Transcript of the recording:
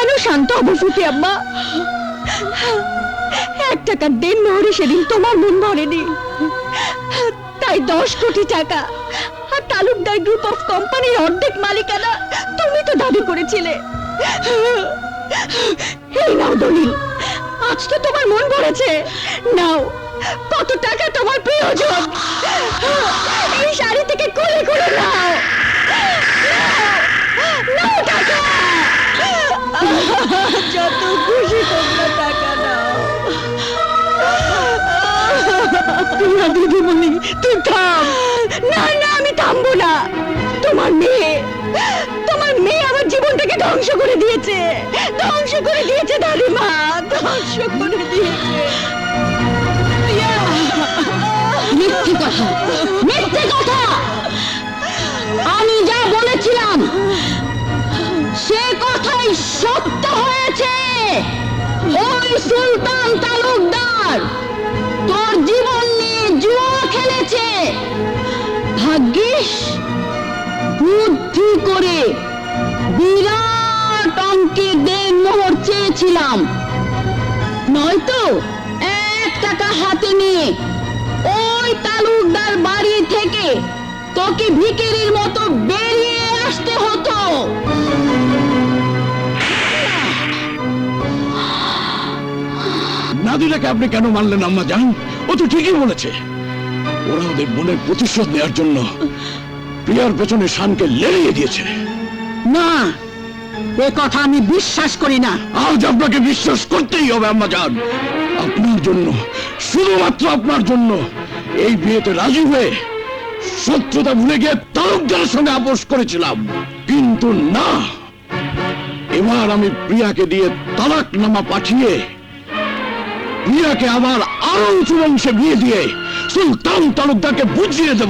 কেন শান্ত হবো ফুফি আম্মা? 1 টাকার দেন মোহরে সেদিন তোমার মন ভরেনি, তাই 10 কোটি টাকা আর তালুকদার গ্রুপ অফ কোম্পানির অর্ধেক মালিকানা তুমি তো দাবি করেছিলে। এই নাও দলিল, আজ তো তোমার মন ভরেছে। নাও, কত টাকা তোমার প্রয়োজন? এই শাড়ি থেকে কোলে করে নাও, নাও টাকা, যত খুশি তোমরা টাকা নাও। না দিদিমণি, তুই থাম। না না, আমি থামবো না। তোমার মেয়ে আমার জীবনটাকে ধ্বংস করে দিয়েছে, ধ্বংস করে দিয়েছে দাদিমা, ধ্বংস করে দিয়েছে। মিথ্যে কথা, মিথ্যে কথা। আমি যা বলেছিলাম সে কথাই সত্য হয়েছে। ওই সুলতান তালুকদার তোর জীবন নিয়ে জুয়া খেলেছে। ভাগ্যিস বুদ্ধি করে বিরাট অঙ্কের দেনমোহর চেয়েছিলাম, নয়তো 1 টাকা হাতে নিয়ে ওই তালুকদার বাড়ি থেকে তোকে ভিখারির মতো বেরিয়ে আসতে হতো। নাদিরাকে আপনি কেন মানলেন আম্মা জান? ও তো ঠিকই বলেছে। ওরা ওদের বোনের প্রতিশোধ নেওয়ার জন্য প্রিয়ার পেছনে শানকে লেলিয়ে দিয়েছে। না, এ কথা আমি বিশ্বাস করি না। আজ আপনাকে বিশ্বাস করতেই হবে আম্মা জান। আপনার জন্য, শুধুমাত্র আপনার জন্য এই বিয়েতে রাজি হয়ে শত্রুতা ভুলে গিয়ে তালুকদারের সঙ্গে আপোষ করেছিলাম, কিন্তু না, এবার আমি প্রিয়াকে দিয়ে তালাকনামা পাঠিয়ে প্রিয়াকে আবার আরো উঁচু বংশে বিয়ে দিয়ে সুলতান তালুকদারকে বুঝিয়ে দেব